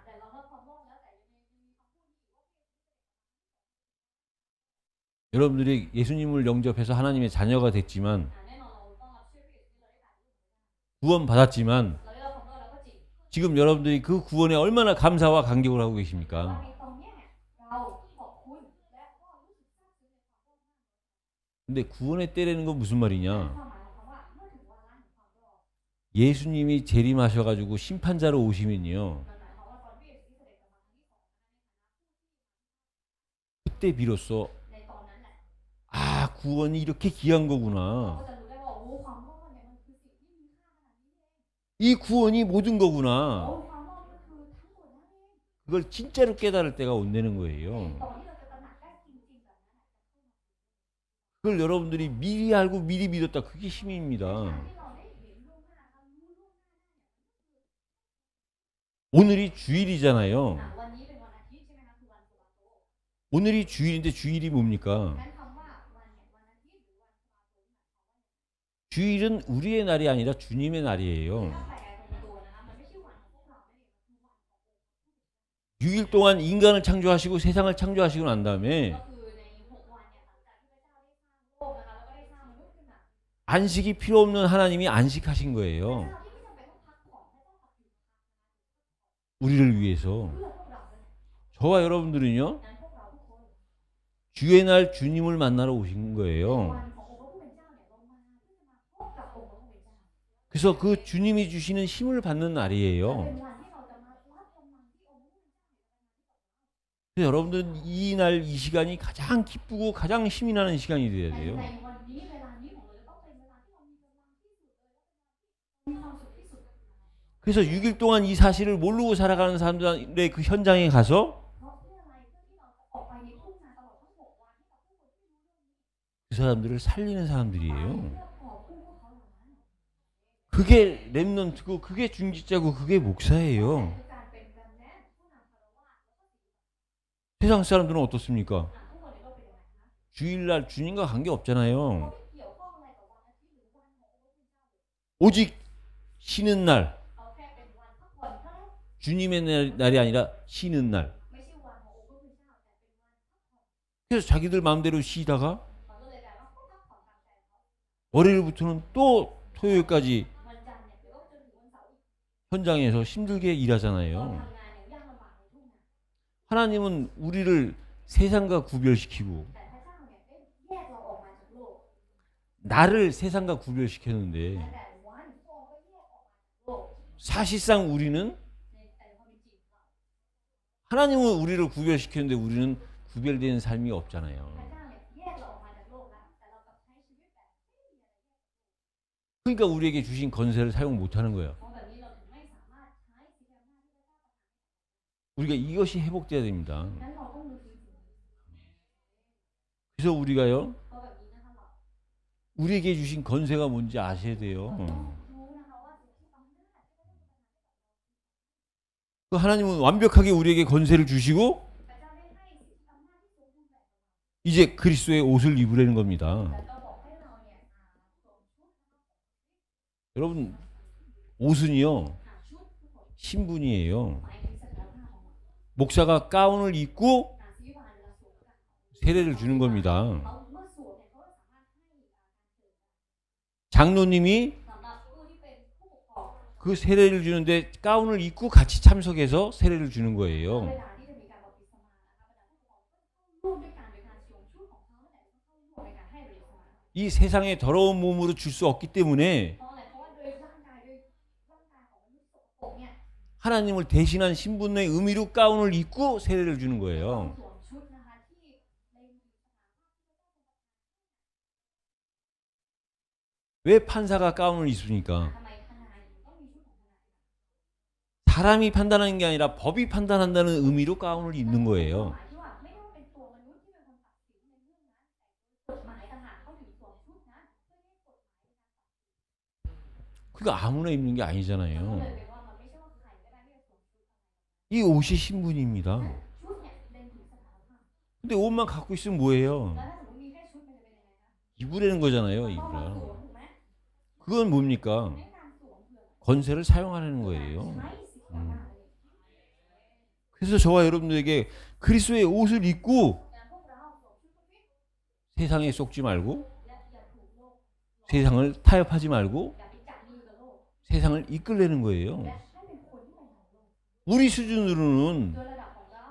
แต่เรารับความรอดแล้วแต่ยังมีคำพูดอีกว่า 여러분들이 예수님을 영접해서 하나님의 자녀가 됐지만 แน่นอนเราต้องรับเชื่อพระเยซูคริสต์เราได้การ 구원 받았지만 เราได้รับความรอดแล้วก็จริง 지금 여러분들이 그 구원에 얼마나 감사와 감격을 하고 ว่า 계십니까? ในตรงเนี้ยเราขอบคุณและก็รู้สึกซาบซึ้งในความรอดมาก 근데 구원의 때라는 건 무슨 말이냐? ความหมายของคำว่าเมื่อถึงวาระแห่งความรอด 예수님이 재림하셔가지고 심판자로 오시면요. มันหมายความว่าตอนพระเยซูคริสต์เสด็จกลับมาครั้งที่สอง 그때 비로소 ในตอนนั้นแหละ 아 구원이 이렇게 귀한 เรา 거구나. ก็จะรู้ได้ว่าโอ้ความรอดเนี่ยมันคือสิ่งที่มีค่าขนาดนี้เอง 이 구원이 모든 โอ้ 거구나. ความรอดมันคือทั้งหมดนั่นเอง 그걸 진짜로 깨달을 때가 온다는 ต 거예요. อนที่เราจะตระหนักได้จริงๆแบบนั้น 그걸 여러분들이 미리 알고 미리 믿었다. 그게 힘입니다. ที่เราได้เห็นล่วงหน้าเรารู้ล่วงหน้า 오늘이 주일이잖아요. วันนี้เป็นวันอาทิตย์ใช่ไหมคะคือวันสุกร์โต 오늘이 주일인데 주일이 뭡니까? งั้นคำว่าวันเนี่ยวันอาทิตย์หรือวันสุกร์โต 주일은 우리의 날이 아니라 주님의 날이에요. ถ้าแปลตรงตัวนะคะมันไม่ใช่วันของพวกเราไม่ได้มันคือวันของ 6일 동안 인간을 창조하시고 세상을 창조하시고 난 다음에 ก็คือใน6วันเนี่ยหลังจากที่พระเจ้าได้สร้างโลกนะคะแล้วก็ได้สร้างมนุษย์ขึ้นมา 안식이 필요 없는 하나님이 안식하신 พระ 거예요. เจ้าที่ไม่จำเป็นต้องพักผ่อนพระเจ้าพักอยู่ 우리를 위해서. เพื่อพวกเราด้วย 저와 여러분들은요. งั้นพวกเราทุกคน 주의 날 주님을 만나러 오신 ใน 거예요. วันขององค์พระผู้เป็นเจ้าเนี่ยลงมาเพื่อจะมาพบกับองค์พระผู้เป็นเจ้า 그래서 그 주님이 주시는 힘을 받는 เป็น 날이에요. วันที่เราจะมารับกำลังที่องค์พระผู้เป็นเจ้า 그래서 여러분들은 이 날 이 시간이 가장 기쁘고 가장 힘이 나는 시간이 돼야 ใน 돼요. วันนี้เวลานี้ของเราจะต้องเป็นเวลาที่เรามีกำลังที่สุดเลยและเป็นเวลาที่มีความสุขที่สุด 그래서 6일 동안 이 사실을 모르고 살아가는 사람들의 그 현장에 가서 เพราะเพื่ออะไรเพื่อที่เราจะออกไปในทุ่งนาตลอดทั้ง6วันให้กับผู้คนที่รู้เรื่องนี้ 그 사람들을 살리는 ไป 사람들이에요. เพื่อขอบผู้พวกเขาเหล่านั้น 그게 렘넌트고 그게 중직자고 그게 นั่น 목사예요. คือการเป็นแรมแนนผู้นำคารวะแล้วก็ 세상 사람들은 어떻습니까? ผู้คนในโลกเป็นยังไงคะ 주일날 주님과 관계 없잖아요. เขาไม่เกี่ยวข้องอะไรกับวันอาทิตย์หรือวันขององค์พระผู้เป็นเจ้าเลย 오직 쉬는 날, เอาแค่เป็นวันพักผ่อนเท่านั้น 주님의 날이 아니라 쉬는 날. ไม่ใช่วันขององค์พระผู้เป็นเจ้าแต่เป็นวันพักผ่อน 그래서 자기들 마음대로 쉬다가 มันก็เลยกลายว่าเขาพักผ่อนตามใจเขา 월요일부터는 또 토요일까지 วันจันทร์เนี่ยเดี๋ยวก็จนถึงวันเสาร์อีก 현장에서 힘들게 เรา 일하잖아요. ทำงานอย่างยากลำบากในทุ่งนา 하나님은 우리를 세상과 구별시키고 แต่พระเจ้าเนี่ยได้แยกเราออกมาจากโลก 나를 세상과 구별시켰는데 แม้แต่วันพระองค์ก็แยกออกมาจากโลก 사실상 우리는 ในแต่ความเป็นจริงเรา 하나님은 우리를 구별시켰는데 우리는 구별되는 삶이 พระ 없잖아요. เจ้าเนี่ยแยกเราออกมาจากโลกแล้วแต่เรากลับใช้ชีวิตแบบไม่มีอะไรแยก 그러니까 우리에게 주신 건세를 사용 못하는 거예요. เพราะแบบนี้เราถึงไม่สามารถใช้สิทธิอำนาจที่พระเจ้าประทาน 우리가 이것이 회복돼야 됩니다. งั้นเราต้องรู้จริง 그래서 우리가요 เพราะแบบนี้นะคะเรา 우리에게 주신 건세가 뭔지 아셔야 돼요. รู้นะคะว่าสิทธิอำนาจที่พระเจ้าประทาน 그 하나님은 완벽하게 우리에게 건세를 주시고 พระเจ้าได้ให้สิทธิอำนาจที่สมบูรณ์แบบ 이제 그리스도의 옷을 입으라는 겁니다. แล้วก็บอกให้เราเนี่ยสวมชุด 여러분 옷은요 ชุดผู้คน 신분이에요. หมายถึงศักยภาพของเรา 목사가 가운을 입고 ศิริวานเวลาสวมกัน 세례를 주는 겁니다. เขาเมื่อสวมเนี่ยเขาก็สามารถให้การเสริม 장로님이 สำหรับผู้ที่เป็นผู้ปกครอง 그 그 세례를 주는데 가운을 입고 같이 참석해서 세례를 주는 เว 거예요. ลาที่จะมีการบัพติศมานะคะบรรดาผู้ปกครองร่วมด้วยกันโดยการสวมชุดของเขาและเข้าร่วมในการให้บัพติศมา 이 세상에 더러운 몸으로 줄 수 없기 때문에 เพราะอะไรเพราะว่าโดยร่างกายของมนุษย์สกปรกเนี่ย 하나님을 대신한 신분의 의미로 가운을 입고 세례를 주는 ต้อง 거예요. สวมชุดนะคะที่ใน 왜 판사가 가운을 입습니까? ทำไมทนายถึงต้องมีชุดของทนาย 사람이 판단하는 게 아니라 법이 판단한다는 의미로 가운을 입는 ห 거예요. มายที่ว่าไม่ได้ว่าเป็นตัวมนุษย์ที่เป็นคนตัดสินในเรื่องนั้นแต่กฎหมายต่างหากเขาถึงสวมชุดนั้นเพื่อให้กฎหมาย 그러니까 아무나 입는 게 ก็เลย 아니잖아요. เป็นว่ามันไม่ใช่ว่าใครก็ได้ที่จะสวมชุด 이 옷이 신분입니다. ชุดเนี่ยเป็นถึงสถานะ 근데 옷만 갖고 있으면 뭐예요? แล้วถ้าสมมติมีแค่ชุดมันจะเป็นยังไงคะ 입으라는 거잖아요. ต้องมาส 입으라. วมถูกไหม 그건 뭡니까? ในการสวมเพื่อ 권세를 사용하는 거예요. ใช้สิทธิ์อำนาจ 그래서 저와 여러분들에게 그리스도의 옷을 입고 แต่พวกเราสวมชุดพระคริสต์ 세상에 속지 말고 และอย่าถูกโลก 세상을 타협하지 말고 อย่าไปจับมือกับโลก 세상을 이끌려는 และ 거예요. ให้เป็นคนที่ไปทางโลก 우리 수준으로는 โดยระดับของเรา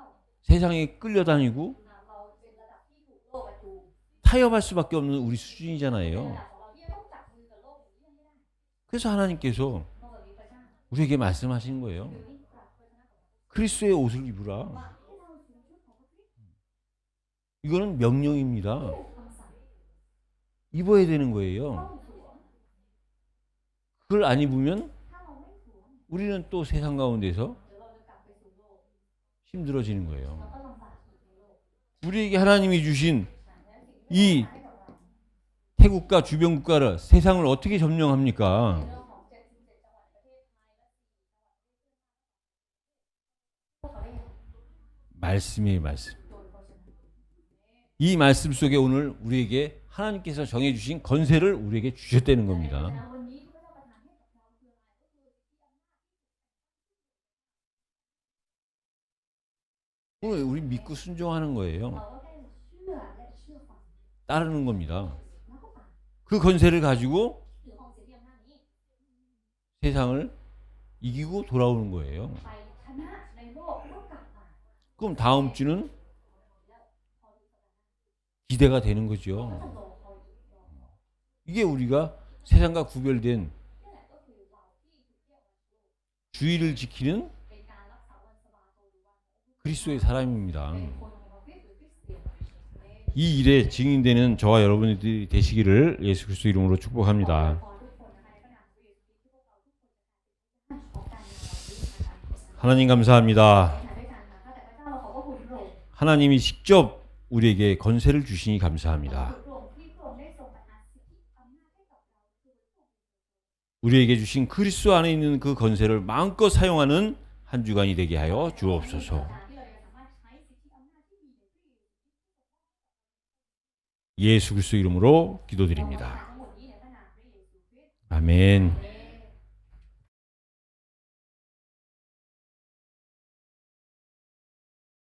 세상에 끌려다니고 เราเป็นระดับที่ถูกโลกจูง 타협할 수밖에 없는 우리 ใน 수준이잖아요. ระดับของเราที่จะต้องจับมือกับโลกอย่างนี้ไม่ได้ 그래서 하나님께서 นอกจากนี้พระเจ้า 우리에게 말씀하시는 거예요. หรือนี่กลับพระเจ้า 그리스도의 옷을 입으라. ว่าให้เราสวมชุดของพระคริสต์ 이거는 명령입니다. คำสั่ง 입어야 되는 ต้อ 거예요. งสวม 그걸 안 입으면 ถ้าเราไม่สวม 우리는 또 세상 가운데서 เดี๋ยวเราจะกลับไปสู่โลก 힘들어지는 เรา 거예요. ก็ลำบากอยู่ในโลก 우리에게 하나님이 주신 และสิ่งที่ 이 ให้กับเรา 태국과 주변 국가를 세상을 어떻게 ใน 점령합니까? เรื่องของ77จังหวัดในประเทศไทยและ4จังหวัดพวกเขาได้ยังไง 말씀이에요, 말씀. โดยพระชนะ 이 말씀 속에 오늘 우리에게 하나님께서 정해주신 건세를 우리에게 주셨다는 และ 겁니다. วันนี้ที่พระเจ้าประทานให้กับเราคืออะไรก็คือที่อำนาจ 오늘 우리 믿고 순종하는 거예요. เราก็แค่เชื่อและเชื่อฟัง 따르는 겁니다. แล้วก็ฟัง 그 건세를 가지고 ถือของสิทธิอำนาจนี้ 세상을 이기고 돌아오는 거예요. ไปชนะในโลกแล้วกลับมา 그럼 다음 주는 기대가 되는 ก็ 거죠. จะรอคอยอยู่รอ 이게 우리가 세상과 구별된 นี่แหละก็คือเราที่ถูกเรียกว่า 주의를 지키는 เป็นการรักษาวันสบาโตหรือวัน 그리스도의 사람입니다. เป็นคนของพระคริสต์หรือคริสเตียน 이 일에 증인되는 저와 여러분들이 되시기를 예수 그리스도 이름으로 ขอ 축복합니다. ทุกคนนะคะในพระนามพระเยซูคริสต์ที่พวกเราทุกคนจะเป็นของการในเราด้วยนะคะ 하나님 감사합니다. ในฐานะด้วยกันนะคะแต่พระเจ้าเราขอบพระคุณพระองค์ 하나님이 직접 우리에게 건세를 주시니 감사합니다. พระองค์ที่พระองค์ได้ทรงประทานสิทธิอำนาจให้กับเราคือพระองค์ 우리에게 주신 그리스도 안에 있는 그 건세를 마음껏 사용하는 한 주간이 되게 하여 주옵소서. ที่เราจะสามารถใช้สิทธิอำนาจที่มีในพระเยซู 예수 그리스도 이름으로 คริสต์ 기도드립니다. ทั้งหมดนี้ในพระนามพระเยซูคริสต์ 아멘.